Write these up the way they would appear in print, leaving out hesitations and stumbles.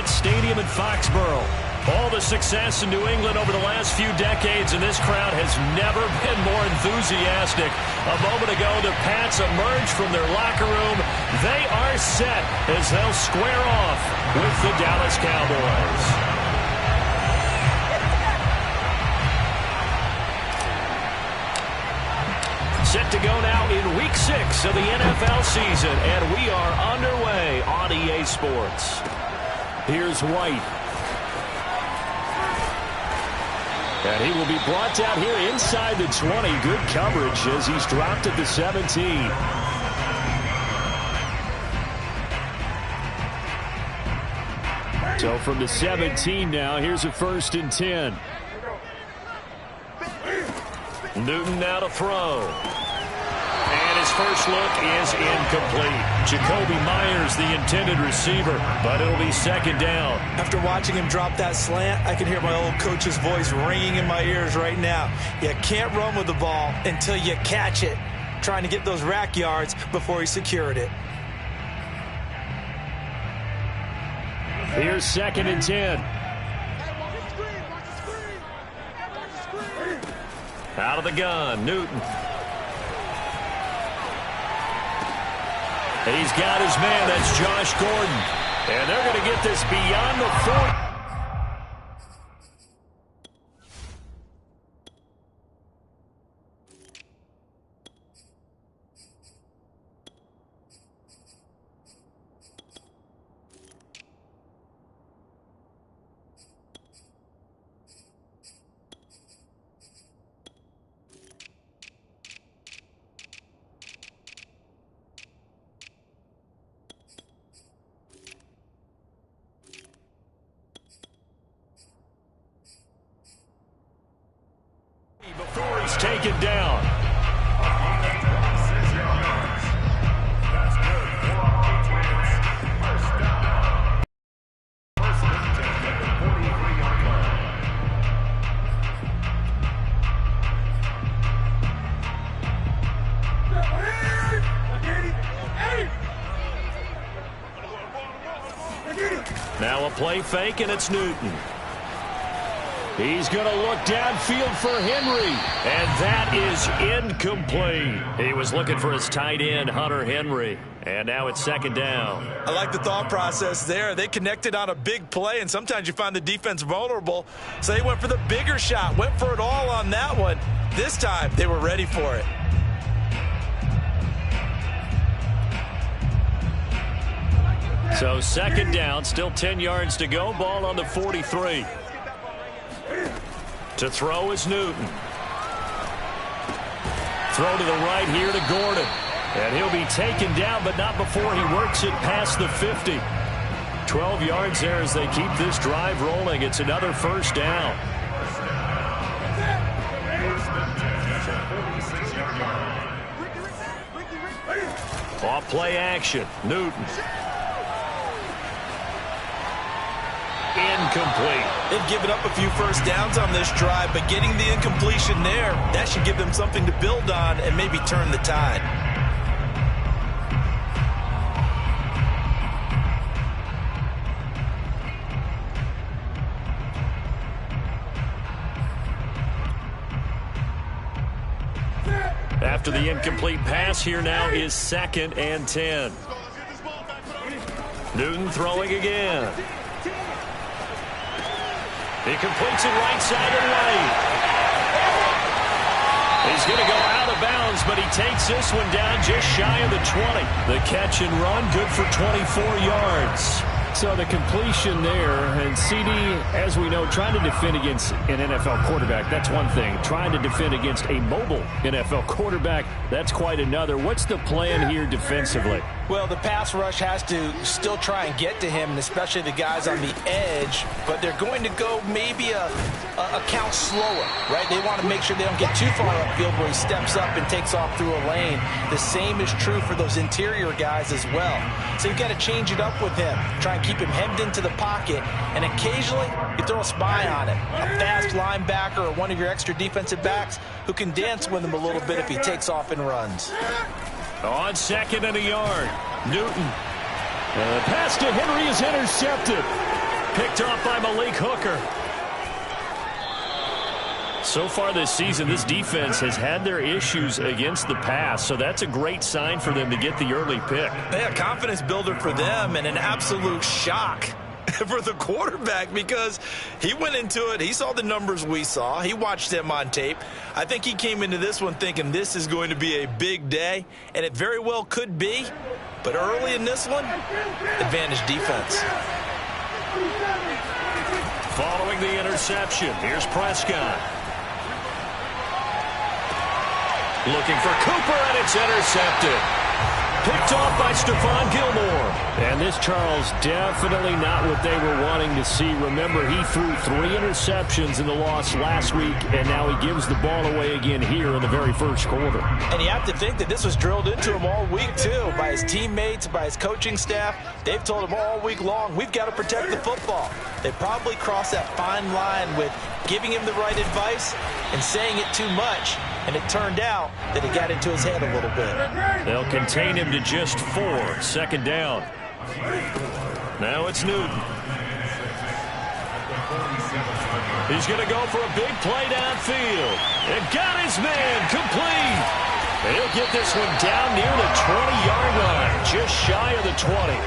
Arrowhead Stadium in Foxborough. All the success in New England over the last few decades, and this crowd has never been more enthusiastic. A moment ago, the Pats emerged from their locker room. They are set as they'll square off with the Dallas Cowboys. Set to go now in Week 6 of the NFL season, and we are underway on EA Sports. Here's White. And he will be brought down here inside the 20. Good coverage as he's dropped at the 17. So from the 17 now, here's a 1st and 10. Newton now to throw. And his first look is incomplete. Jacoby Myers, the intended receiver, but it'll be 2nd down. After watching him drop that slant, I can hear my old coach's voice ringing in my ears right now. You can't run with the ball until you catch it. Trying to get those rack yards before he secured it. Here's 2nd and 10. Out of the gun, Newton. He's got his man, that's Josh Gordon. And they're going to get this beyond the 40. Before he's taken down. Now a play fake, and it's Newton. He's going to look downfield for Henry, and that is incomplete. He was looking for his tight end, Hunter Henry, and now it's 2nd down. I like the thought process there. They connected on a big play, and sometimes you find the defense vulnerable, so they went for the bigger shot, went for it all on that one. This time, they were ready for it. So 2nd down, still 10 yards to go, ball on the 43. To throw is Newton. Throw to the right here to Gordon. And he'll be taken down, but not before he works it past the 50. 12 yards there as they keep this drive rolling. It's another 1st down. Off play action. Newton. Incomplete. They've given up a few 1st downs on this drive, but getting the incompletion there, that should give them something to build on and maybe turn the tide. After the incomplete pass, here now is 2nd and 10. Newton throwing again. He completes it right side and right. He's going to go out of bounds, but he takes this one down just shy of the 20. The catch and run, good for 24 yards. So the completion there, and CD, as we know, trying to defend against an NFL quarterback, that's one thing. Trying to defend against a mobile NFL quarterback, that's quite another. What's the plan here defensively? Well, the pass rush has to still try and get to him, and especially the guys on the edge, but they're going to go maybe a count slower, right? They want to make sure they don't get too far upfield where he steps up and takes off through a lane. The same is true for those interior guys as well. So you've got to change it up with him. Try and keep him hemmed into the pocket, and occasionally you throw a spy on him. A fast linebacker or one of your extra defensive backs who can dance with him a little bit if he takes off and runs. On 2nd and a yard, Newton. The pass to Henry is intercepted. Picked off by Malik Hooker. So far this season, this defense has had their issues against the pass, so that's a great sign for them to get the early pick. Yeah, confidence builder for them and an absolute shock for the quarterback because he went into it. He saw the numbers we saw. He watched them on tape. I think he came into this one thinking this is going to be a big day, and it very well could be. But early in this one, advantage defense. Following the interception, here's Prescott. Looking for Cooper, and it's intercepted. Picked off by Stephon Gilmore. And this, Charles, definitely not what they were wanting to see. Remember, he threw 3 interceptions in the loss last week, and now he gives the ball away again here in the very first quarter. And you have to think that this was drilled into him all week, too, by his teammates, by his coaching staff. They've told him all week long, we've got to protect the football. They probably crossed that fine line with giving him the right advice and saying it too much. And it turned out that it got into his head a little bit. They'll contain him to just 4. Second down. Now it's Newton. He's going to go for a big play downfield. And got his man complete. And he'll get this one down near the 20-yard line, just shy of the 20.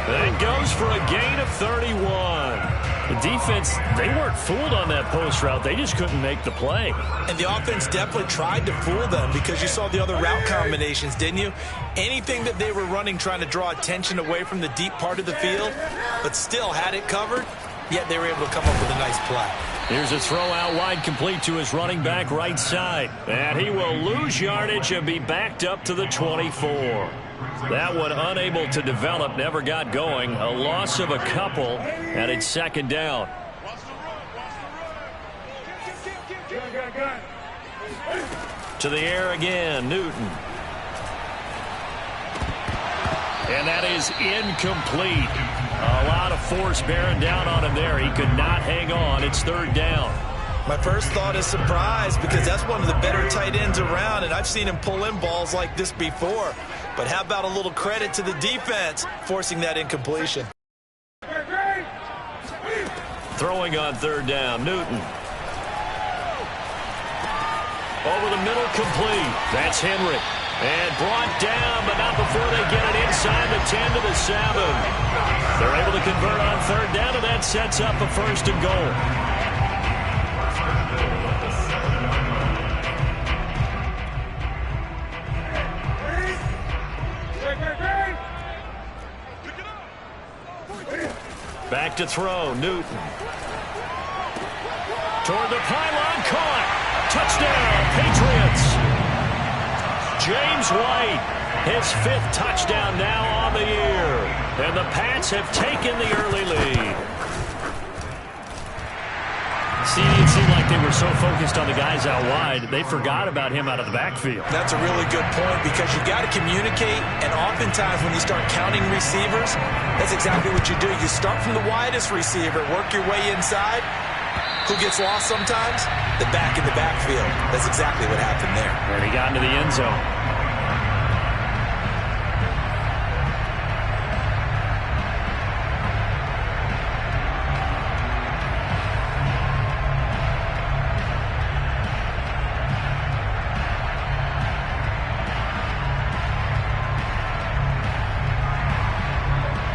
And goes for a gain of 31. The defense, they weren't fooled on that post route. They just couldn't make the play. And the offense definitely tried to fool them because you saw the other route combinations, didn't you? Anything that they were running trying to draw attention away from the deep part of the field, but still had it covered, yet they were able to come up with a nice play. Here's a throw out wide complete to his running back right side. And he will lose yardage and be backed up to the 24. That one unable to develop, never got going. A loss of a couple, and it's second down. To the air again, Newton. And that is incomplete. A lot of force bearing down on him there. He could not hang on. It's third down. My first thought is surprise because that's one of the better tight ends around, and I've seen him pull in balls like this before. But how about a little credit to the defense forcing that incompletion? Throwing on third down, Newton. Over the middle, complete. That's Henry. And brought down, but not before they get it inside the 10 to the 7. They're able to convert on third down, and that sets up a first and goal. Back to throw, Newton. Toward the pylon, caught. Touchdown, Patriots. James White, his 5th touchdown now on the year. And the Pats have taken the early lead. See, it seemed like they were so focused on the guys out wide, they forgot about him out of the backfield. That's a really good point because you got to communicate, and oftentimes when you start counting receivers, that's exactly what you do. You start from the widest receiver, work your way inside. Who gets lost sometimes? The back in the backfield. That's exactly what happened there. And he got into the end zone.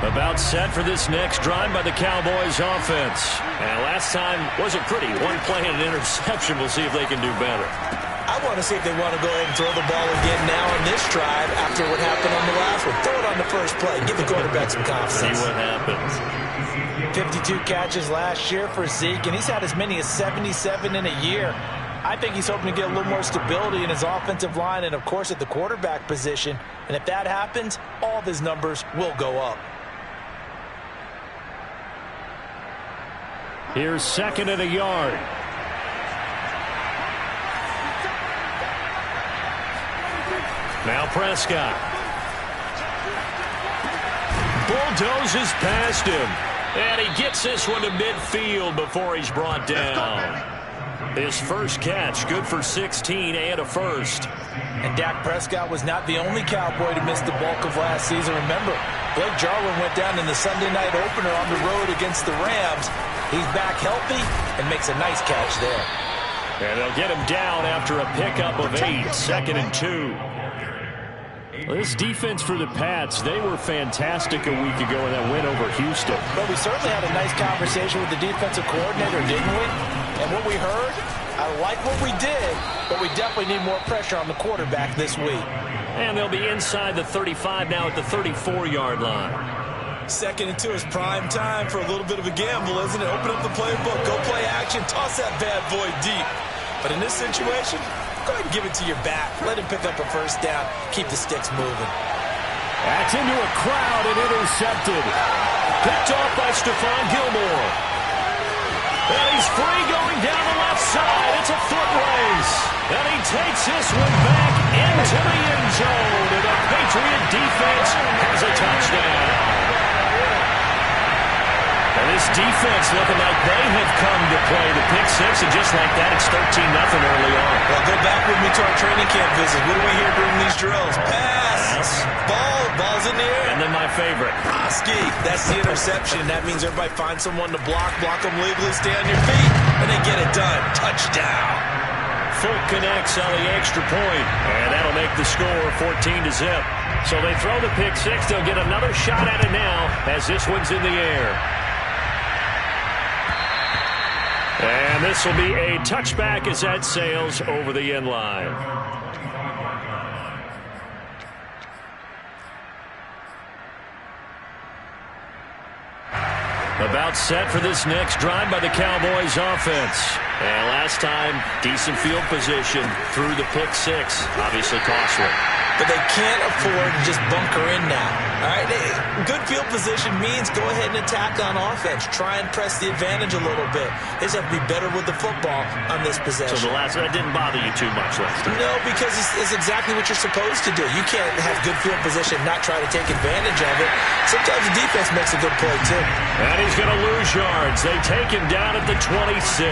About set for this next drive by the Cowboys offense. And last time wasn't pretty. One play and an interception. We'll see if they can do better. I want to see if they want to go ahead and throw the ball again now on this drive after what happened on the last one. Throw it on the first play. Give the quarterback some confidence. See what happens. 52 catches last year for Zeke, and he's had as many as 77 in a year. I think he's hoping to get a little more stability in his offensive line and, of course, at the quarterback position. And if that happens, all of his numbers will go up. Here's second and a yard. Now Prescott. Bulldozes past him. And he gets this one to midfield before he's brought down. His first catch, good for 16 and a first. And Dak Prescott was not the only Cowboy to miss the bulk of last season. Remember, Blake Jarwin went down in the Sunday night opener on the road against the Rams. He's back healthy and makes a nice catch there. And they'll get him down after a pickup of 8, 2nd and 2. Well, this defense for the Pats, they were fantastic a week ago in that win over Houston. But we certainly had a nice conversation with the defensive coordinator, didn't we? And what we heard, I like what we did, but we definitely need more pressure on the quarterback this week. And they'll be inside the 35 now at the 34-yard line. 2nd and 2 is prime time for a little bit of a gamble, isn't it? Open up the playbook, go play action, toss that bad boy deep. But in this situation, go ahead and give it to your back. Let him pick up a first down. Keep the sticks moving. That's into a crowd and intercepted. Picked off by Stephon Gilmore. And he's free going down the left side. It's a foot race. And he takes this one back into the end zone. And the Patriot defense has a touchdown. And this defense looking like they have come to play the pick six, and just like that, it's 13-0 early on. Well, go back with me to our training camp visit. What do we hear during these drills? Pass. Ball's in the air. And then my favorite. Ski. That's the interception. That means everybody finds someone to block them legally, stay on your feet, and they get it done. Touchdown. Full connects on the extra point, and that'll make the score 14-0. So they throw the pick six. They'll get another shot at it now as this one's in the air. And this will be a touchback as that sails over the end line. About set for this next drive by the Cowboys offense. And last time, decent field position through the pick six. Obviously costly. But they can't afford to just bunker in now. All right, good field position means go ahead and attack on offense. Try and press the advantage a little bit. They just have to be better with the football on this possession. So that didn't bother you too much last time? No, because it's exactly what you're supposed to do. You can't have good field position and not try to take advantage of it. Sometimes the defense makes a good play, too. And he's going to lose yards. They take him down at the 26.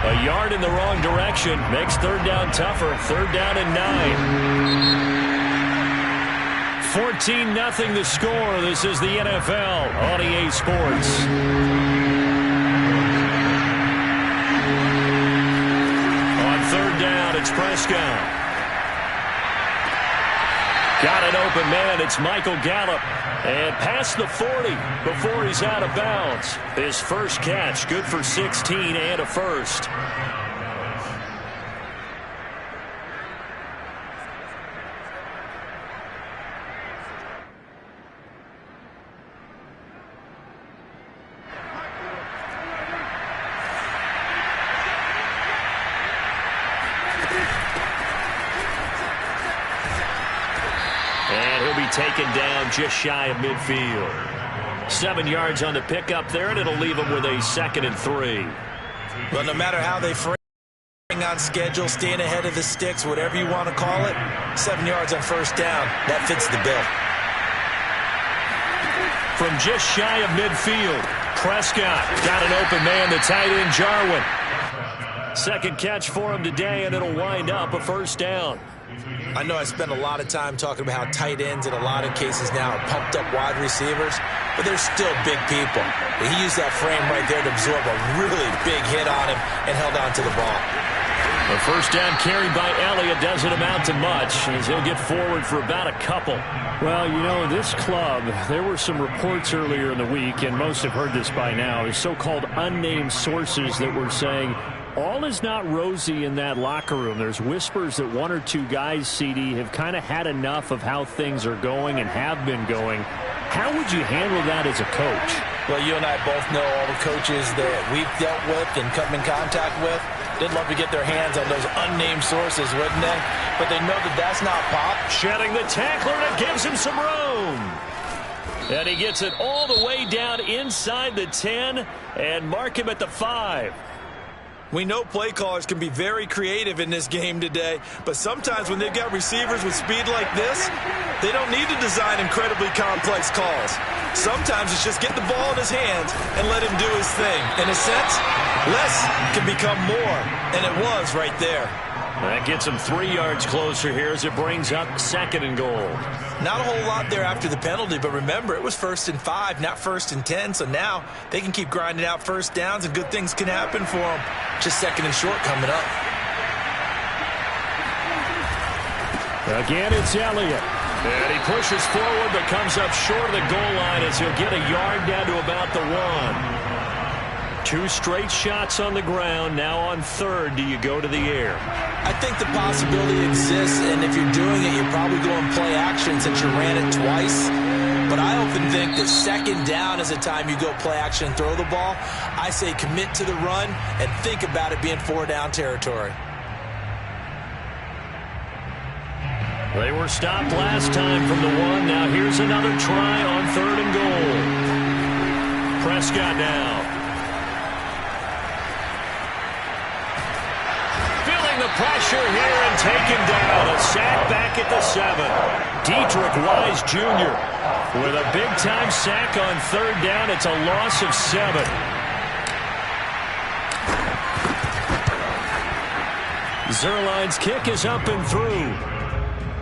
A yard in the wrong direction makes third down tougher. Third down and 9. 14-0 the score. This is the NFL on EA Sports. On third down, it's Prescott. Got an open man. It's Michael Gallup. And past the 40 before he's out of bounds. His first catch, good for 16 and a first. Taken down just shy of midfield. 7 yards on the pickup there, and it'll leave them with a 2nd and 3. But no matter how they frame on schedule, staying ahead of the sticks, whatever you want to call it, 7 yards on first down, that fits the bill. From just shy of midfield, Prescott got an open man, the tight end Jarwin. Second catch for him today, and it'll wind up a first down. I know I spend a lot of time talking about how tight ends in a lot of cases now are pumped up wide receivers, but they're still big people. He used that frame right there to absorb a really big hit on him and held on to the ball. A first down carry by Elliott doesn't amount to much as he'll get forward for about a couple. Well, you know, this club, there were some reports earlier in the week, and most have heard this by now, is so-called unnamed sources that were saying all is not rosy in that locker room. There's whispers that one or two guys, CD, have kind of had enough of how things are going and have been going. How would you handle that as a coach? Well, you and I both know all the coaches that we've dealt with and come in contact with. They'd love to get their hands on those unnamed sources, wouldn't they? But they know that that's not pop. Shedding the tackler, and it gives him some room. And he gets it all the way down inside the 10 and mark him at the 5. We know play callers can be very creative in this game today, but sometimes when they've got receivers with speed like this, they don't need to design incredibly complex calls. Sometimes it's just get the ball in his hands and let him do his thing. In a sense, less can become more, and it was right there. That gets him 3 yards closer here as it brings up 2nd and goal. Not a whole lot there after the penalty, but remember, it was 1st and 5, not 1st and 10, so now they can keep grinding out first downs and good things can happen for them. Just 2nd and short coming up. Again, it's Elliott. And he pushes forward but comes up short of the goal line as he'll get a yard down to about the 1. 2 straight shots on the ground. Now on 3rd, do you go to the air? I think the possibility exists, and if you're doing it, you're probably going play action since you ran it twice. But I often think that 2nd down is the time you go play action and throw the ball. I say commit to the run and think about it being 4-down territory. They were stopped last time from the 1. Now here's another try on 3rd and goal. Prescott now. The pressure here and taken down. A sack back at the 7. Dietrich Wise Jr. with a big-time sack on 3rd down. It's a loss of 7. Zerline's kick is up and through.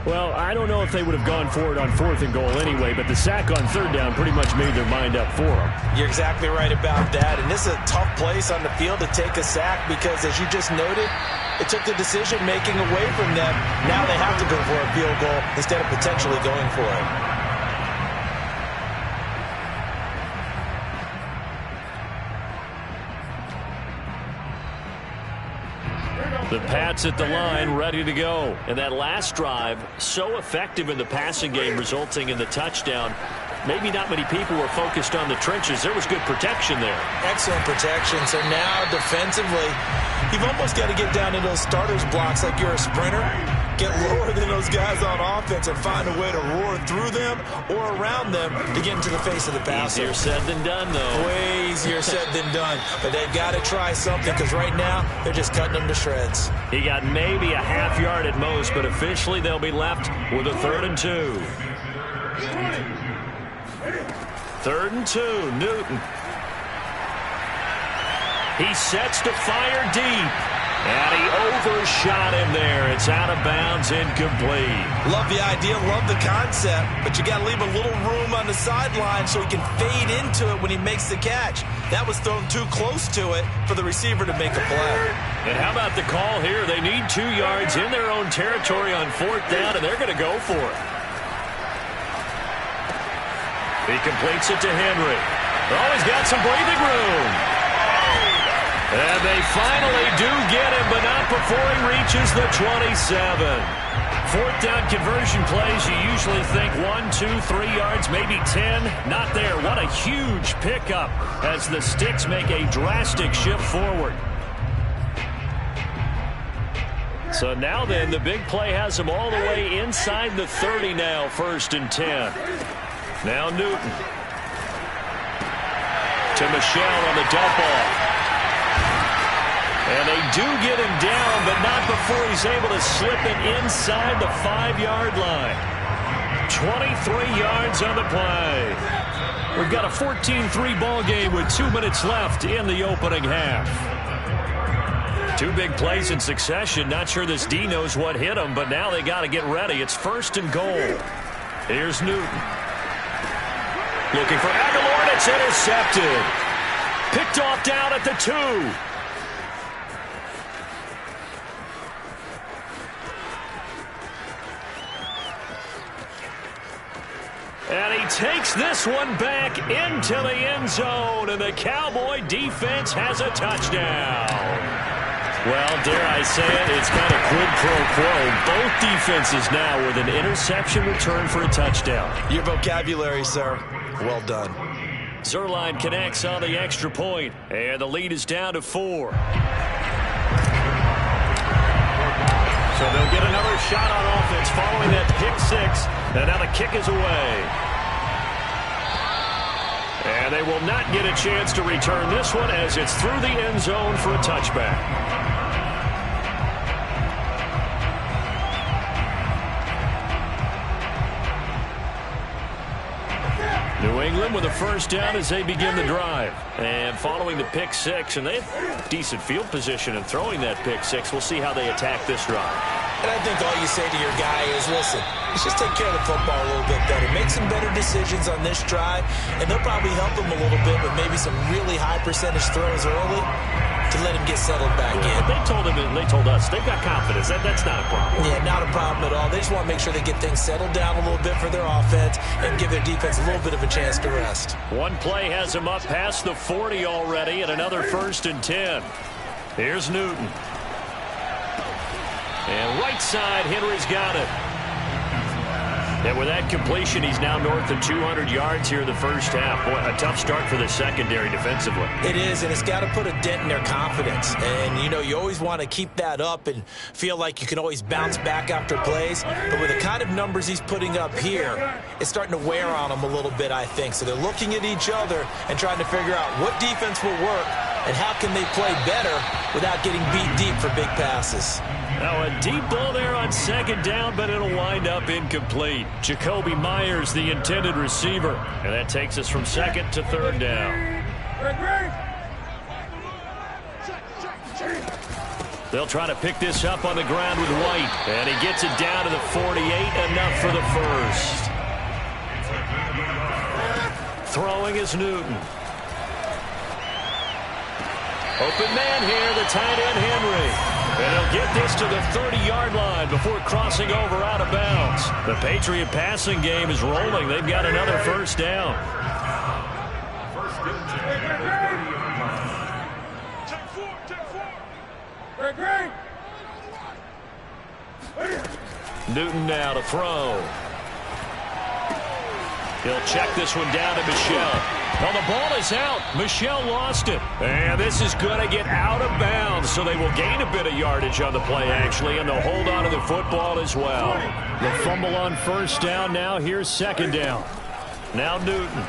Well, I don't know if they would have gone for it on 4th and goal anyway, but the sack on 3rd down pretty much made their mind up for them. You're exactly right about that, and this is a tough place on the field to take a sack because, as you just noted, it took the decision-making away from them. Now they have to go for a field goal instead of potentially going for it. The Pats at the line, ready to go. And that last drive, so effective in the passing game, resulting in the touchdown. Maybe not many people were focused on the trenches. There was good protection there. Excellent protection. So now defensively, you've almost got to get down to those starters blocks like you're a sprinter. Get lower than those guys on offense and find a way to roar through them or around them to get into the face of the passer. Easier said than done, though. Way easier said than done. But they've got to try something because right now they're just cutting them to shreds. He got maybe a half yard at most, but officially they'll be left with a 3rd and 2. 3rd and 2, Newton. He sets to fire deep. And he overshot him there. It's out of bounds, incomplete. Love the idea, love the concept, but you got to leave a little room on the sideline so he can fade into it when he makes the catch. That was thrown too close to it for the receiver to make a play. And how about the call here? They need 2 yards in their own territory on 4th down, and they're going to go for it. He completes it to Henry. Oh, he's got some breathing room. And they finally do get him, but not before he reaches the 27. 4th down conversion plays, you usually think 1, 2, 3 yards, maybe 10. Not there. What a huge pickup as the Sticks make a drastic shift forward. So now then, the big play has them all the way inside the 30 now, 1st and 10. Now Newton. To Michelle on the dump off. And they do get him down, but not before he's able to slip it inside the 5-yard line. 23 yards on the play. We've got a 14-3 ball game with 2 minutes left in the opening half. 2 big plays in succession. Not sure this D knows what hit him, but now they got to get ready. It's 1st and goal. Here's Newton. Looking for Aguilar, and it's intercepted. Picked off down at the 2. And he takes this one back into the end zone, and the Cowboy defense has a touchdown. Well, dare I say it, it's kind of quid pro quo. Both defenses now with an interception return for a touchdown. Your vocabulary, sir. Well done. Zerline connects on the extra point, and the lead is down to 4. So they'll get another shot on offense following that pick 6. And now the kick is away. And they will not get a chance to return this one as it's through the end zone for a touchback. New England with a first down as they begin the drive. And following the pick six, and they have decent field position in throwing that pick six. We'll see how they attack this drive. And I think all you say to your guy is, listen, let's just take care of the football a little bit better. Make some better decisions on this drive, and they'll probably help him a little bit with maybe some really high percentage throws early to let him get settled back in. But they told us they've got confidence. That's not a problem. Yeah, not a problem at all. They just want to make sure they get things settled down a little bit for their offense and give their defense a little bit of a chance to rest. One play has him up past the 40 already, and another 1st and 10. Here's Newton. And right side, Henry's got it. And with that completion, he's now north of 200 yards here in the first half. Boy, a tough start for the secondary defensively. It is, and it's got to put a dent in their confidence. And, you know, you always want to keep that up and feel like you can always bounce back after plays. But with the kind of numbers he's putting up here, it's starting to wear on them a little bit, I think. So they're looking at each other and trying to figure out what defense will work and how can they play better without getting beat deep for big passes. Now a deep ball there on 2nd down, but it'll wind up incomplete. Jacoby Myers, the intended receiver. And that takes us from 2nd to 3rd down. They'll try to pick this up on the ground with White. And he gets it down to the 48, enough for the first. Throwing is Newton. Open man here, the tight end Henry. And he'll get this to the 30-yard line before crossing over out of bounds. The Patriot passing game is rolling. They've got another first down. Newton now to throw. He'll check this one down to Michel. Well, the ball is out. Michel lost it. And this is going to get out of bounds, so they will gain a bit of yardage on the play, actually, and they'll hold on to the football as well. The fumble on 1st down now. Here's 2nd down. Now Newton.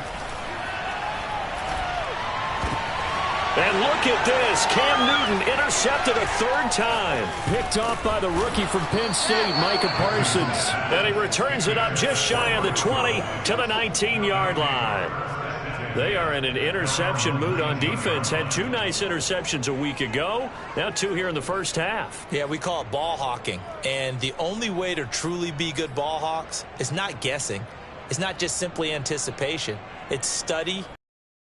And look at this. Cam Newton intercepted a 3rd time. Picked off by the rookie from Penn State, Micah Parsons. And he returns it up just shy of the 20 to the 19-yard line. They are in an interception mood on defense. Had 2 nice interceptions a week ago. Now 2 here in the first half. Yeah, we call it ball hawking. And the only way to truly be good ball hawks is not guessing. It's not just simply anticipation. It's study,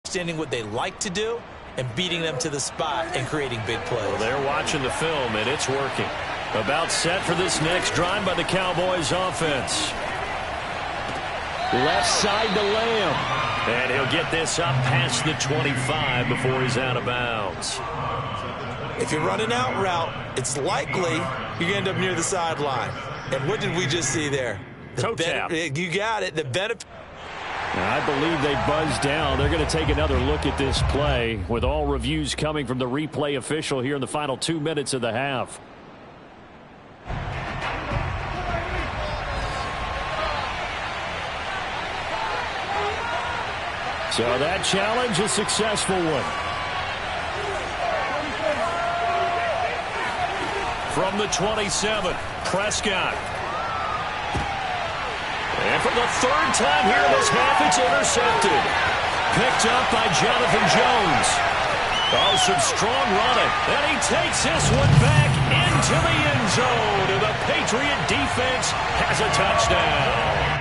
understanding what they like to do, and beating them to the spot and creating big plays. Well, they're watching the film, and it's working. About set for this next drive by the Cowboys offense. Left side to Lamb. And he'll get this up past the 25 before he's out of bounds. If you're running out route, it's likely you end up near the sideline. And what did we just see there? Toe tap. You got it. The benefit. I believe they buzzed down. They're going to take another look at this play with all reviews coming from the replay official here in the final 2 minutes of the half. So that challenge, a successful one. From the 27, Prescott. And for the 3rd time here in this half, it's intercepted. Picked up by Jonathan Jones. Oh, some strong running. And he takes this one back into the end zone. And the Patriot defense has a touchdown.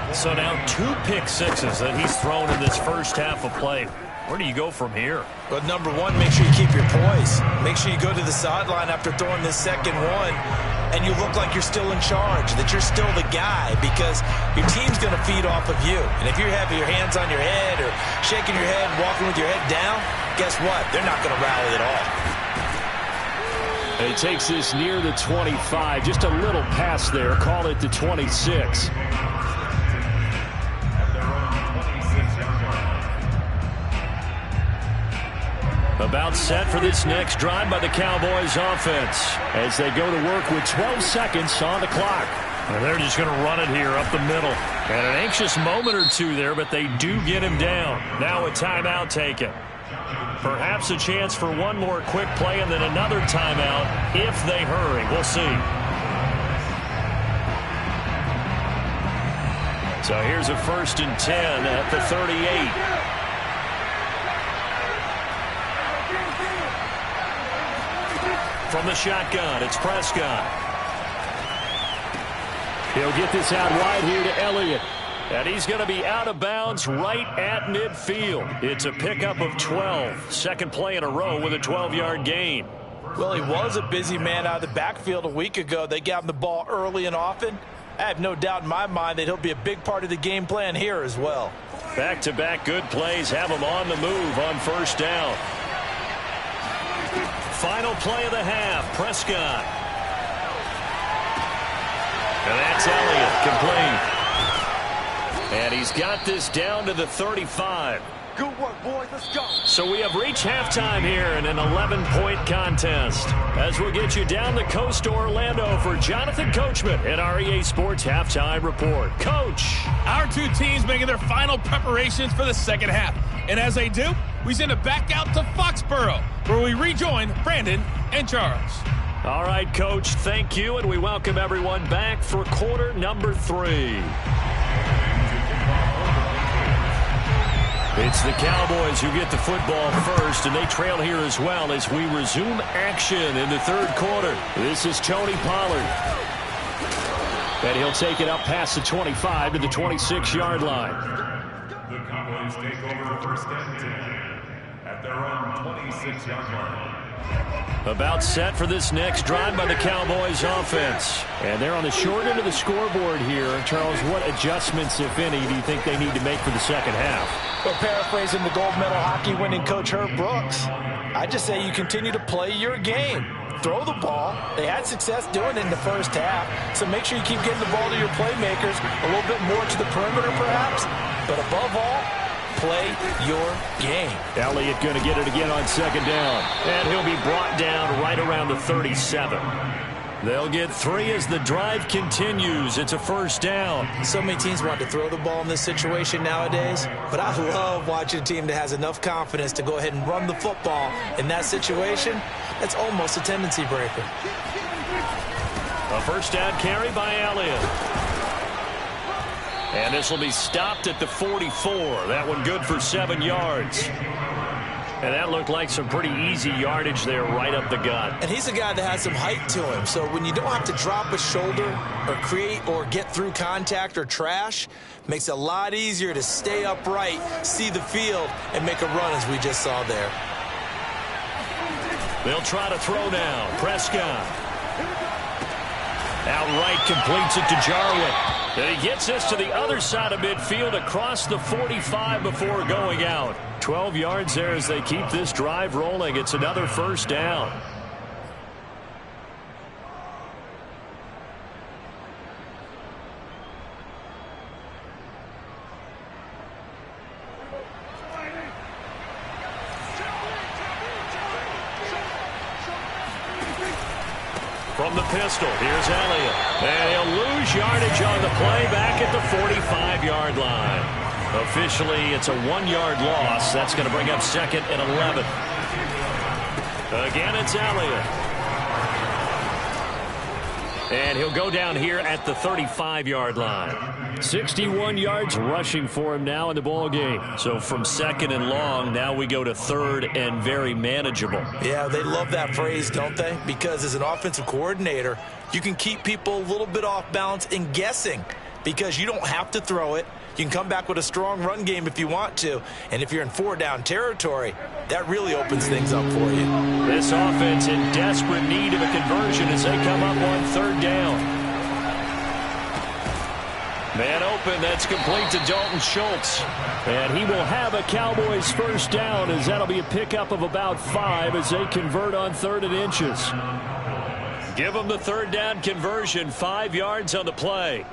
So now 2 pick sixes that he's thrown in this first half of play. Where do you go from here? Well, number one, make sure you keep your poise. Make sure you go to the sideline after throwing this second one, and you look like you're still in charge, that you're still the guy, because your team's going to feed off of you. And if you're having your hands on your head or shaking your head, walking with your head down, guess what? They're not going to rally at all. He takes this near the 25, just a little pass there. Call it the 26. About set for this next drive by the Cowboys offense as they go to work with 12 seconds on the clock. And they're just going to run it here up the middle. And an anxious moment or two there, but they do get him down. Now a timeout taken. Perhaps a chance for one more quick play and then another timeout if they hurry. We'll see. So here's a 1st and 10 at the 38. From the shotgun, it's Prescott. He'll get this out wide here to Elliott. And he's going to be out of bounds right at midfield. It's a pickup of 12. Second play in a row with a 12-yard gain. Well, he was a busy man out of the backfield a week ago. They got him the ball early and often. I have no doubt in my mind that he'll be a big part of the game plan here as well. Back-to-back good plays have him on the move on 1st down. Final play of the half, Prescott. And that's Elliott, complete. And he's got this down to the 35. Good work, boys. Let's go. So we have reached halftime here in an 11-point contest. As we'll get you down the coast to Orlando for Jonathan Coachman at our EA Sports Halftime Report. Coach. Our two teams making their final preparations for the second half. And as they do, we send it back out to Foxborough, where we rejoin Brandon and Charles. All right, Coach, thank you, and we welcome everyone back for quarter number 3. It's the Cowboys who get the football first, and they trail here as well as we resume action in the 3rd quarter. This is Tony Pollard. And he'll take it up past the 25 to the 26-yard line. The Cowboys take over 1st and 10 at their own 26-yard line. About set for this next drive by the Cowboys offense. And they're on the short end of the scoreboard here. Charles, what adjustments, if any, do you think they need to make for the second half? Well, paraphrasing the gold medal hockey winning coach Herb Brooks, I just say you continue to play your game. Throw the ball. They had success doing it in the first half, so make sure you keep getting the ball to your playmakers, a little bit more to the perimeter perhaps, but above all, play your game. Elliott going to get it again on 2nd down. And he'll be brought down right around the 37. They'll get 3 as the drive continues. It's a 1st down. So many teams want to throw the ball in this situation nowadays, but I love watching a team that has enough confidence to go ahead and run the football in that situation. That's almost a tendency breaker. A 1st down carry by Elliott. And this will be stopped at the 44. That one good for 7 yards. And that looked like some pretty easy yardage there right up the gut. And he's a guy that has some height to him. So when you don't have to drop a shoulder or create or get through contact or trash, makes it a lot easier to stay upright, see the field, and make a run as we just saw there. They'll try to throw now. Prescott. Outright completes it to Jarwin. And he gets this to the other side of midfield across the 45 before going out. 12 yards there as they keep this drive rolling. It's another 1st down. From the pistol, here's Elliott. And he'll lose yardage on the play back at the 45-yard line. Officially, it's a 1-yard loss. That's going to bring up 2nd and 11. Again, it's Elliott. And he'll go down here at the 35-yard line. 61 yards rushing for him now in the ball game. So from 2nd and long, now we go to 3rd and very manageable. Yeah, they love that phrase, don't they? Because as an offensive coordinator, you can keep people a little bit off balance and guessing because you don't have to throw it. You can come back with a strong run game if you want to. And if you're in 4-down territory, that really opens things up for you. This offense in desperate need of a conversion as they come up on 3rd down. Man open, that's complete to Dalton Schultz. And he will have a Cowboys 1st down as that'll be a pickup of about 5 as they convert on 3rd and inches. Give them the 3rd down conversion, 5 yards on the play.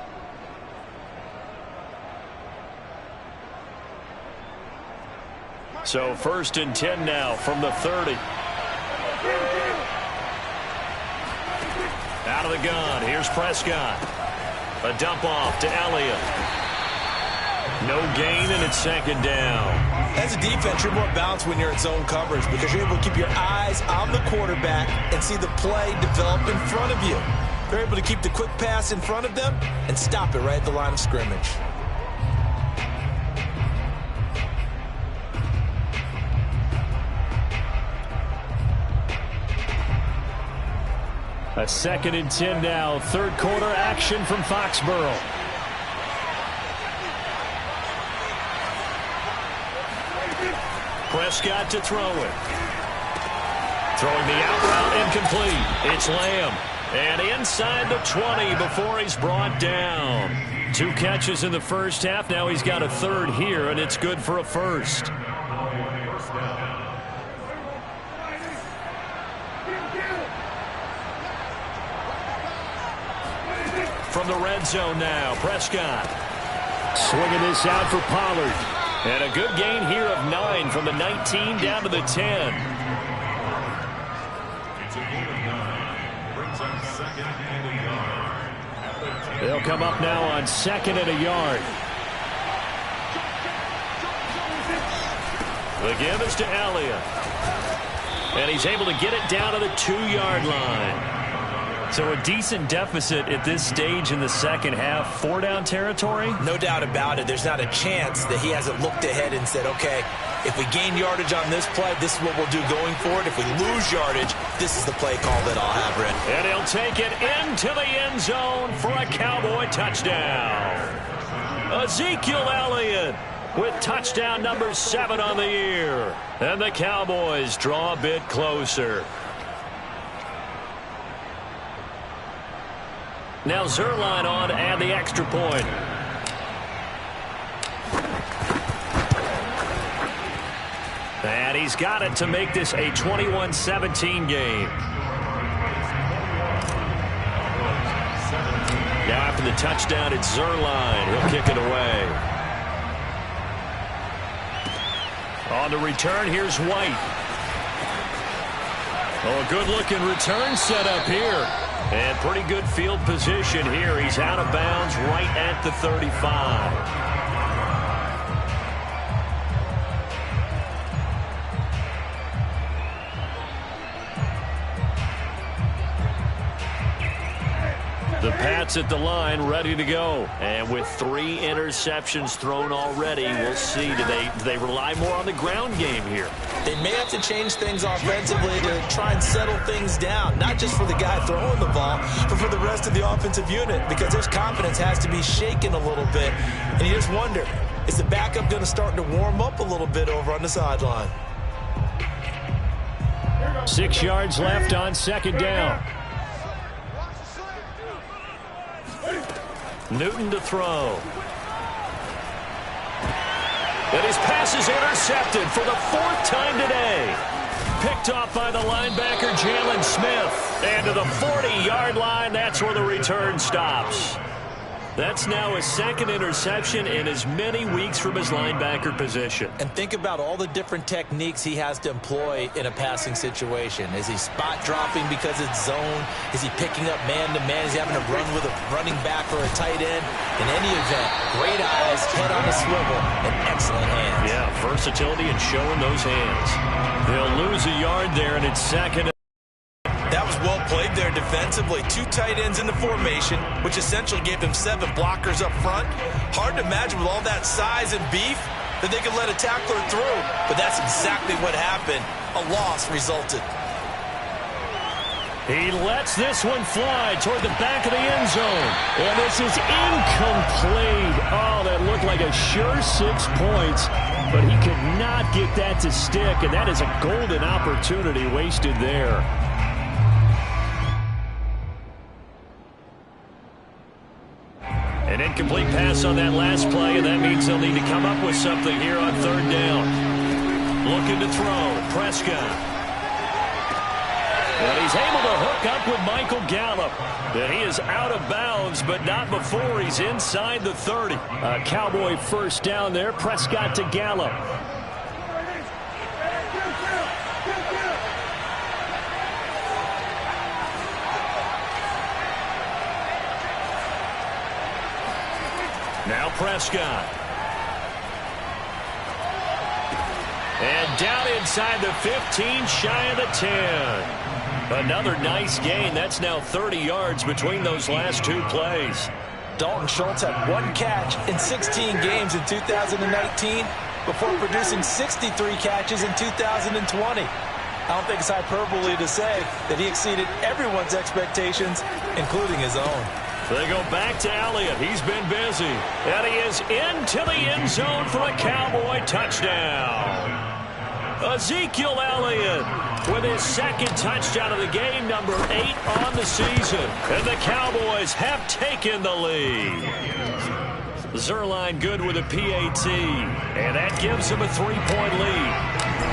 So 1st and 10 now from the 30. Out of the gun, here's Prescott. A dump off to Elliott. No gain, and it's 2nd down. As a defense, you're more balanced when you're in zone coverage because you're able to keep your eyes on the quarterback and see the play develop in front of you. They're able to keep the quick pass in front of them and stop it right at the line of scrimmage. A 2nd and 10 now. Third quarter action from Foxborough. Prescott to throw it. Throwing the out route incomplete. It's Lamb. And inside the 20 before he's brought down. 2 catches in the first half. Now he's got a third here, and it's good for a first. From the red zone now, Prescott. Swinging this out for Pollard. And a good gain here of 9 from the 19 down to the 10. They'll come up now on 2nd and a yard. The give is to Elliott. And he's able to get it down to the 2-yard line. So a decent deficit at this stage in the second half. 4-down territory? No doubt about it. There's not a chance that he hasn't looked ahead and said, okay, if we gain yardage on this play, this is what we'll do going forward. If we lose yardage, this is the play call that I'll have, Red. And he'll take it into the end zone for a Cowboy touchdown. Ezekiel Elliott with touchdown number 7 on the year. And the Cowboys draw a bit closer. Now Zerline on to add the extra point. And he's got it to make this a 21-17 game. Now after the touchdown, it's Zerline. He'll kick it away. On the return, here's White. Oh, a good-looking return set up here. And pretty good field position here. He's out of bounds right at the 35. The Pats at the line, ready to go. And with 3 interceptions thrown already, we'll see. Do they rely more on the ground game here? They may have to change things offensively to try and settle things down, not just for the guy throwing the ball, but for the rest of the offensive unit, because their confidence has to be shaken a little bit. And you just wonder, is the backup going to start to warm up a little bit over on the sideline? 6 yards left on 2nd down. Newton to throw. And his pass is intercepted for the 4th time today. Picked off by the linebacker, Jalen Smith. And to the 40-yard line, that's where the return stops. That's now his 2nd interception in as many weeks from his linebacker position. And think about all the different techniques he has to employ in a passing situation. Is he spot dropping because it's zone? Is he picking up man-to-man? Is he having to run with a running back or a tight end? In any event, great eyes, head on a swivel, and excellent hands. Yeah, versatility and showing those hands. They'll lose a yard there, and it's 2nd. That was well played there defensively. 2 tight ends in the formation, which essentially gave them 7 blockers up front. Hard to imagine with all that size and beef that they could let a tackler through. But that's exactly what happened. A loss resulted. He lets this one fly toward the back of the end zone. And this is incomplete. Oh, that looked like a sure 6 points. But he could not get that to stick. And that is a golden opportunity wasted there. An incomplete pass on that last play, and that means they'll need to come up with something here on 3rd down. Looking to throw, Prescott. And he's able to hook up with Michael Gallup. And he is out of bounds, but not before he's inside the 30. A Cowboy 1st down there, Prescott to Gallup. Now Prescott. And down inside the 15, shy of the 10. Another nice gain. That's now 30 yards between those last 2 plays. Dalton Schultz had 1 catch in 16 games in 2019 before producing 63 catches in 2020. I don't think it's hyperbole to say that he exceeded everyone's expectations, including his own. They go back to Elliott. He's been busy. And he is into the end zone for a Cowboy touchdown. Ezekiel Elliott with his second touchdown of the game, number 8 on the season. And the Cowboys have taken the lead. Zerline good with a PAT. And that gives him a 3-point lead.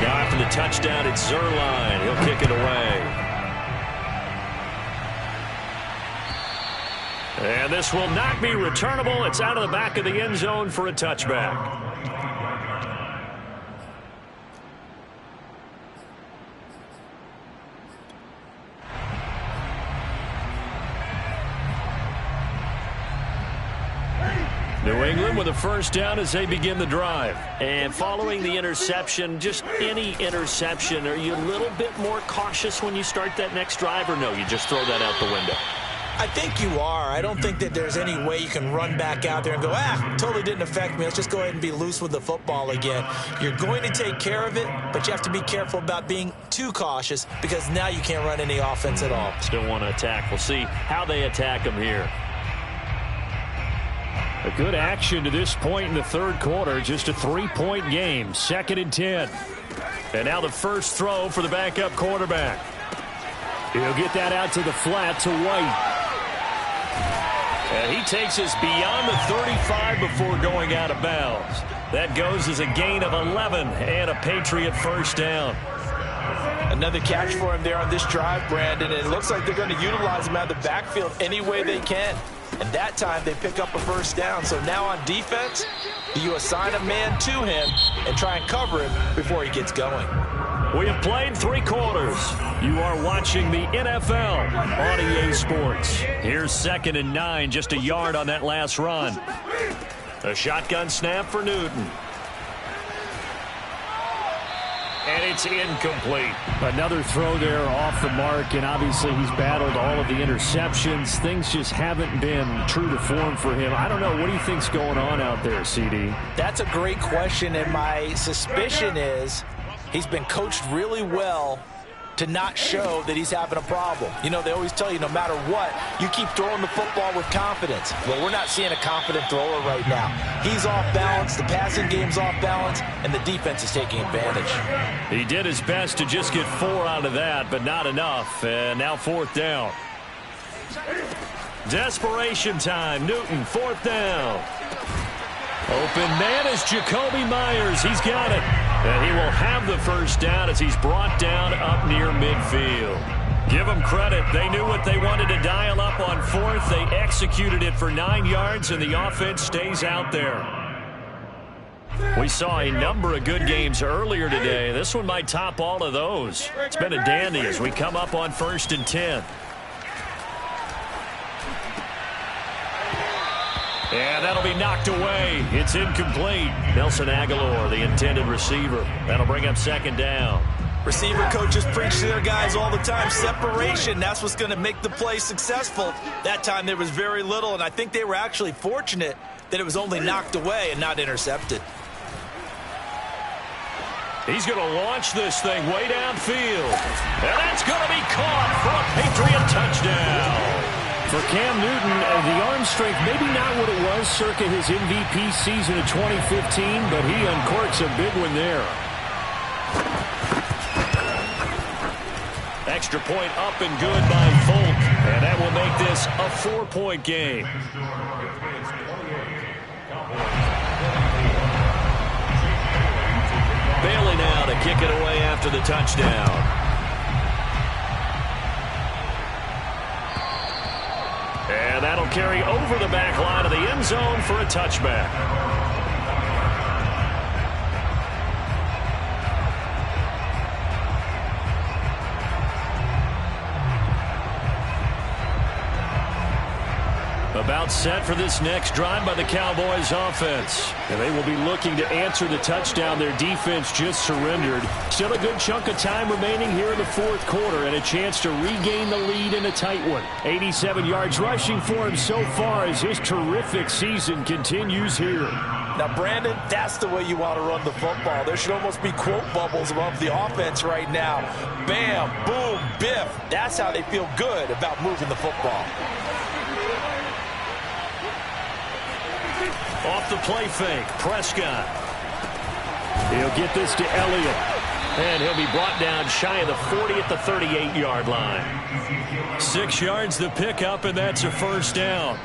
Now after the touchdown, it's Zerline. He'll kick it away. And this will not be returnable. It's out of the back of the end zone for a touchback. New England with a first down as they begin the drive. And following the interception, just any interception, are you a little bit more cautious when you start that next drive, or no, you just throw that out the window? I think you are. I don't think that there's any way you can run back out there and go, totally didn't affect me. Let's just go ahead and be loose with the football again. You're going to take care of it, but you have to be careful about being too cautious because now you can't run any offense at all. Still want to attack. We'll see how they attack him here. A good action to this point in the third quarter. Just a 3-point game. 2nd and 10. And now the first throw for the backup quarterback. He'll get that out to the flat to White. And he takes us beyond the 35 before going out of bounds. That goes as a gain of 11 and a Patriot first down. Another catch for him there on this drive, Brandon. And it looks like they're going to utilize him out of the backfield any way they can. And that time they pick up a first down. So now on defense, you assign a man to him and try and cover him before he gets going. We have played 3 quarters. You are watching the NFL on EA Sports. Here's 2nd and 9, just a yard on that last run. A shotgun snap for Newton. And it's incomplete. Another throw there off the mark, and obviously he's battled all of the interceptions. Things just haven't been true to form for him. I don't know. What do you think's going on out there, CD? That's a great question, and my suspicion is he's been coached really well to not show that he's having a problem. You know, they always tell you no matter what, you keep throwing the football with confidence. Well, we're not seeing a confident thrower right now. He's off balance, the passing game's off balance, and the defense is taking advantage. He did his best to just get 4 out of that, but not enough. And now 4th down. Desperation time. Newton, 4th down. Open man is Jacoby Myers. He's got it. And he will have the first down as he's brought down up near midfield. Give them credit. They knew what they wanted to dial up on 4th. They executed it for 9 yards, and the offense stays out there. We saw a number of good games earlier today. This one might top all of those. It's been a dandy as we come up on 1st and 10. And that'll be knocked away. It's incomplete. Nelson Aguilar, the intended receiver. That'll bring up 2nd down. Receiver coaches preach to their guys all the time. Separation, that's what's going to make the play successful. That time there was very little, and I think they were actually fortunate that it was only knocked away and not intercepted. He's going to launch this thing way downfield. And that's going to be caught for a Patriot touchdown. For Cam Newton, the arm strength, maybe not what it was circa his MVP season of 2015, but he uncorks a big one there. Extra point up and good by Folk. And that will make this a 4-point game. Bailey now to kick it away after the touchdown. And that'll carry over the back line of the end zone for a touchback. About set for this next drive by the Cowboys offense. And they will be looking to answer the touchdown their defense just surrendered. Still a good chunk of time remaining here in the 4th quarter and a chance to regain the lead in a tight one. 87 yards rushing for him so far as his terrific season continues here. Now, Brandon, that's the way you want to run the football. There should almost be quote bubbles above the offense right now. Bam, boom, biff. That's how they feel good about moving the football. Off the play fake, Prescott. He'll get this to Elliott. And he'll be brought down shy of the 40 at the 38-yard line. 6 yards the pickup, and that's a first down.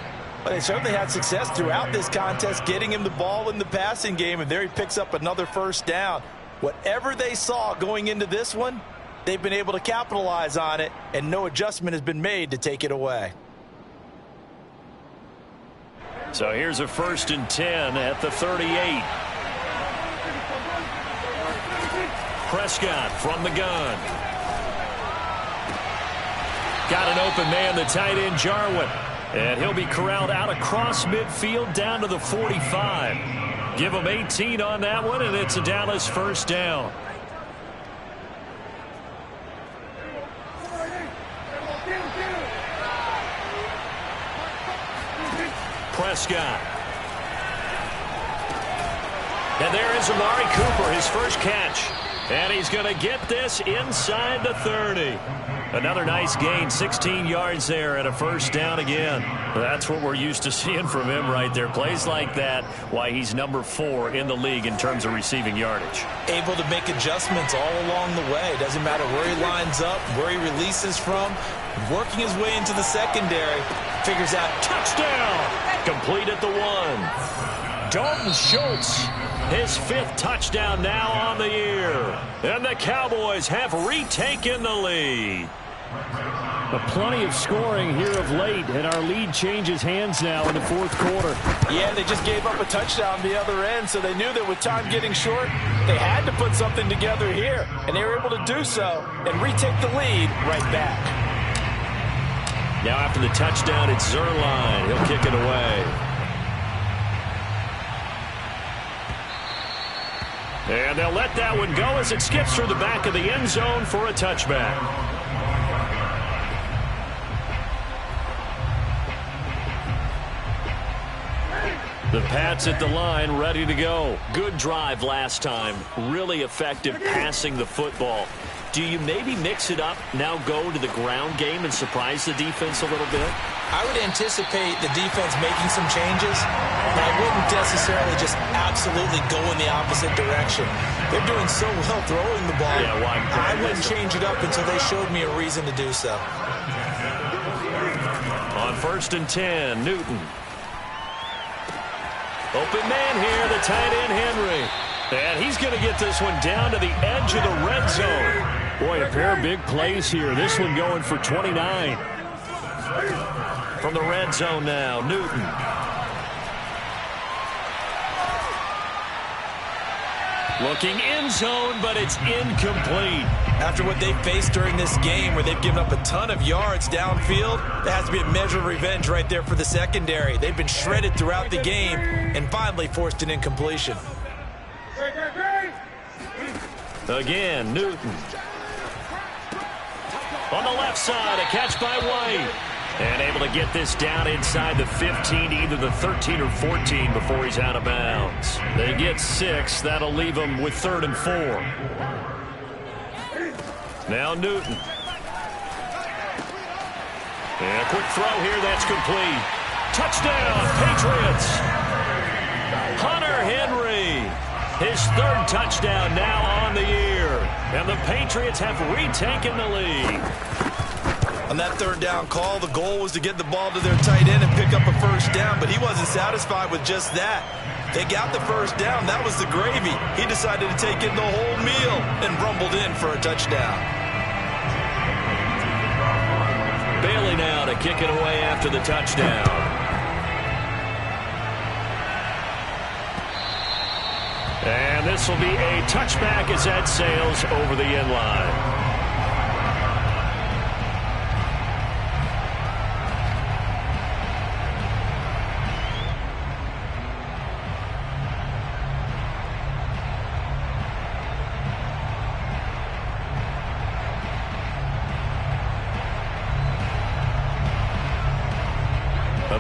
Well, they certainly had success throughout this contest getting him the ball in the passing game, and there he picks up another first down. Whatever they saw going into this one, they've been able to capitalize on it, and no adjustment has been made to take it away. So here's a 1st and 10 at the 38. Prescott from the gun. Got an open man, the tight end, Jarwin. And he'll be corralled out across midfield down to the 45. Give him 18 on that one, and it's a Dallas first down. Prescott. And there is Amari Cooper, his first catch. And he's going to get this inside the 30. Another nice gain, 16 yards there and a first down again. That's what we're used to seeing from him right there. Plays like that, why he's number 4 in the league in terms of receiving yardage. Able to make adjustments all along the way. Doesn't matter where he lines up, where he releases from. Working his way into the secondary. Figures out touchdown. Complete at the 1. Dalton Schultz, his 5th touchdown now on the year. And the Cowboys have retaken the lead. But plenty of scoring here of late, and our lead changes hands now in the 4th quarter. Yeah, they just gave up a touchdown the other end, so they knew that with time getting short, they had to put something together here. And they were able to do so and retake the lead right back. Now after the touchdown, it's Zerline. He'll kick it away. And they'll let that one go as it skips through the back of the end zone for a touchback. The Pats at the line, ready to go. Good drive last time. Really effective passing the football. Do you maybe mix it up, now go to the ground game and surprise the defense a little bit? I would anticipate the defense making some changes, but I wouldn't necessarily just absolutely go in the opposite direction. They're doing so well throwing the ball. Yeah, well, I wouldn't change it up until they showed me a reason to do so. On 1st and 10, Newton. Open man here, the tight end, Henry. And he's going to get this one down to the edge of the red zone. Boy, a pair of big plays here. This one going for 29. From the red zone now, Newton. Looking in zone, but it's incomplete. After what they've faced during this game where they've given up a ton of yards downfield, that has to be a measure of revenge right there for the secondary. They've been shredded throughout the game and finally forced an incompletion. Again, Newton. On the left side, a catch by White. And able to get this down inside the 15 to either the 13 or 14 before he's out of bounds. They get 6. That'll leave them with 3rd and 4. Now Newton. And a quick throw here. That's complete. Touchdown, Patriots. Hunter Henry. His 3rd touchdown now on the year. And the Patriots have retaken the lead. On that 3rd down call, the goal was to get the ball to their tight end and pick up a first down, but he wasn't satisfied with just that. They got the first down. That was the gravy. He decided to take in the whole meal and rumbled in for a touchdown. Bailey now to kick it away after the touchdown. And this will be a touchback as that sails over the end line.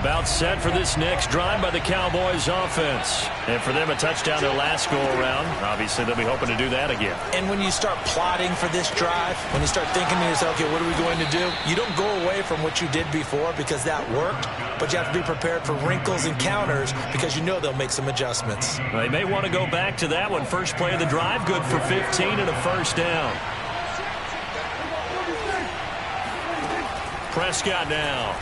About set for this next drive by the Cowboys offense. And for them, a touchdown their last go-around. Obviously, they'll be hoping to do that again. And when you start plotting for this drive, when you start thinking to yourself, okay, what are we going to do? You don't go away from what you did before because that worked, but you have to be prepared for wrinkles and counters because you know they'll make some adjustments. They may want to go back to that one. First play of the drive, good for 15 and a first down. Prescott now.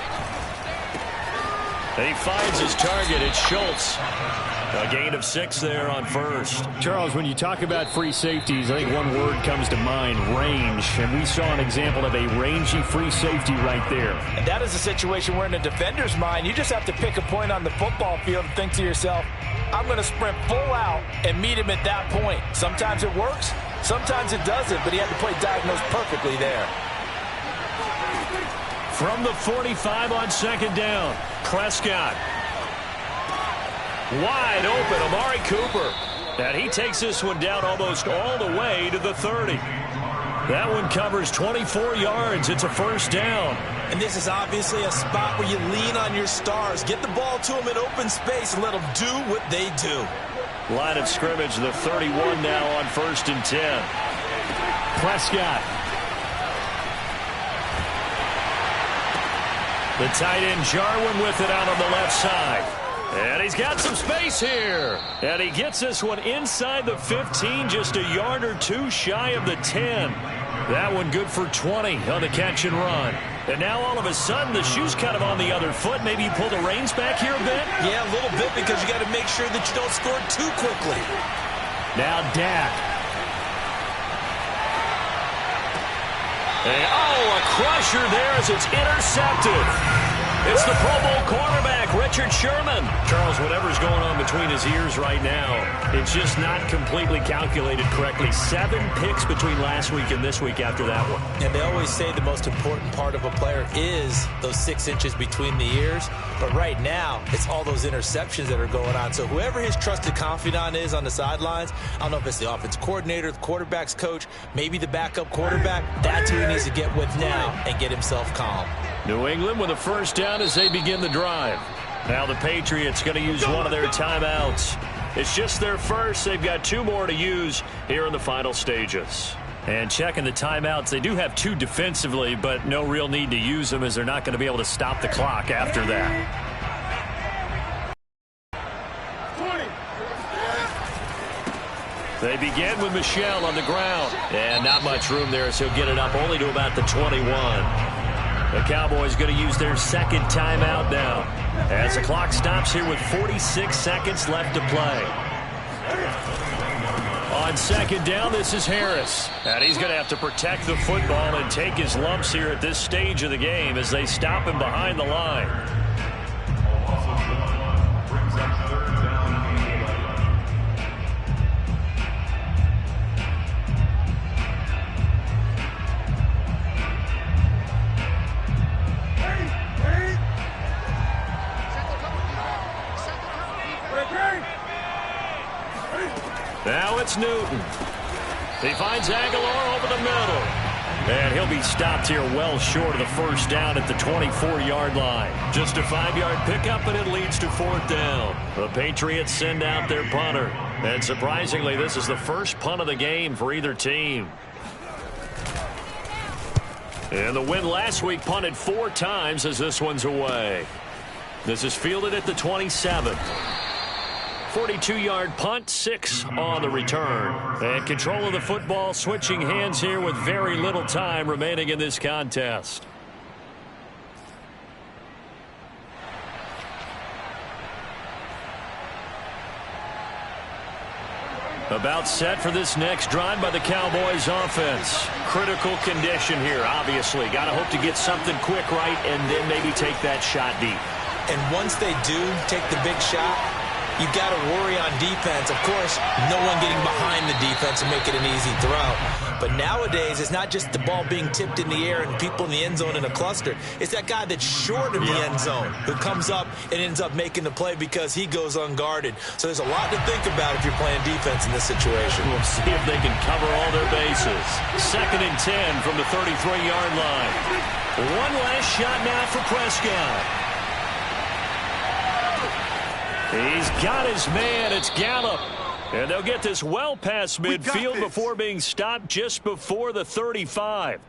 He finds his target. It's Schultz. A gain of 6 there on first. Charles, when you talk about free safeties, I think one word comes to mind, range. And we saw an example of a rangy free safety right there. And that is a situation where in a defender's mind, you just have to pick a point on the football field and think to yourself, I'm going to sprint full out and meet him at that point. Sometimes it works, sometimes it doesn't, but he had to play diagnose perfectly there. From the 45 on second down, Prescott. Wide open, Amari Cooper. And he takes this one down almost all the way to the 30. That one covers 24 yards. It's a first down. And this is obviously a spot where you lean on your stars. Get the ball to them in open space and let them do what they do. Line of scrimmage, the 31 now on first and 10. Prescott. The tight end Jarwin with it out on the left side. And he's got some space here. And he gets this one inside the 15, just a yard or two shy of the 10. That one good for 20 on the catch and run. And now all of a sudden the shoe's kind of on the other foot. Maybe you pull the reins back here a bit? Yeah, a little bit because you got to make sure that you don't score too quickly. Now Dak. And, a crusher there as it's intercepted. It's the Pro Bowl cornerback, Richard Sherman. Charles, whatever's going on between his ears right now, it's just not completely calculated correctly. 7 picks between last week and this week after that one. And they always say the most important part of a player is those 6 inches between the ears. But right now, it's all those interceptions that are going on. So whoever his trusted confidant is on the sidelines, I don't know if it's the offense coordinator, the quarterback's coach, maybe the backup quarterback, that's who he needs to get with now and get himself calm. New England with a first down as they begin the drive. Now the Patriots going to use one of their timeouts. It's just their first. They've got 2 more to use here in the final stages. And checking the timeouts, they do have 2 defensively, but no real need to use them as they're not going to be able to stop the clock after that. 20. They begin with Michel on the ground. And not much room there, so he'll get it up only to about the 21. The Cowboys going to use their second timeout now as the clock stops here with 46 seconds left to play. On second down, this is Harris. And he's going to have to protect the football and take his lumps here at this stage of the game as they stop him behind the line. Now it's Newton. He finds Aguilar over the middle. And he'll be stopped here well short of the first down at the 24-yard line. Just a 5-yard pickup, and it leads to 4th down. The Patriots send out their punter. And surprisingly, this is the first punt of the game for either team. And the win last week punted 4 times as this one's away. This is fielded at the 27. 42-yard punt, 6 on the return. And control of the football, switching hands here with very little time remaining in this contest. About set for this next drive by the Cowboys offense. Critical condition here, obviously. Got to hope to get something quick right and then maybe take that shot deep. And once they do take the big shot, you've got to worry on defense. Of course, no one getting behind the defense and make it an easy throw. But nowadays, it's not just the ball being tipped in the air and people in the end zone in a cluster. It's that guy that's short of the end zone who comes up and ends up making the play because he goes unguarded. So there's a lot to think about if you're playing defense in this situation. We'll see if they can cover all their bases. 2nd and 10 from the 33-yard line. One last shot now for Prescott. He's got his man. It's Gallup. And they'll get this well past midfield before being stopped just before the 35.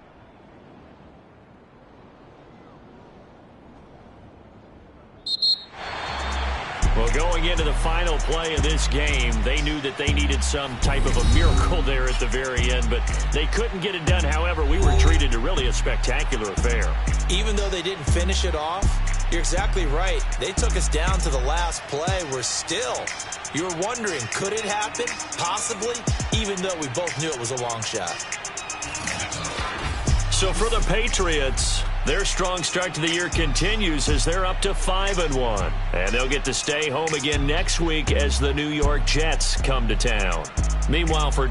Well, going into the final play of this game, they knew that they needed some type of a miracle there at the very end, but they couldn't get it done. However, we were treated to really a spectacular affair. Even though they didn't finish it off, you're exactly right. They took us down to the last play. You're wondering, could it happen? Possibly, even though we both knew it was a long shot. So for the Patriots, their strong start to the year continues as they're up to 5-1. And they'll get to stay home again next week as the New York Jets come to town. Meanwhile, for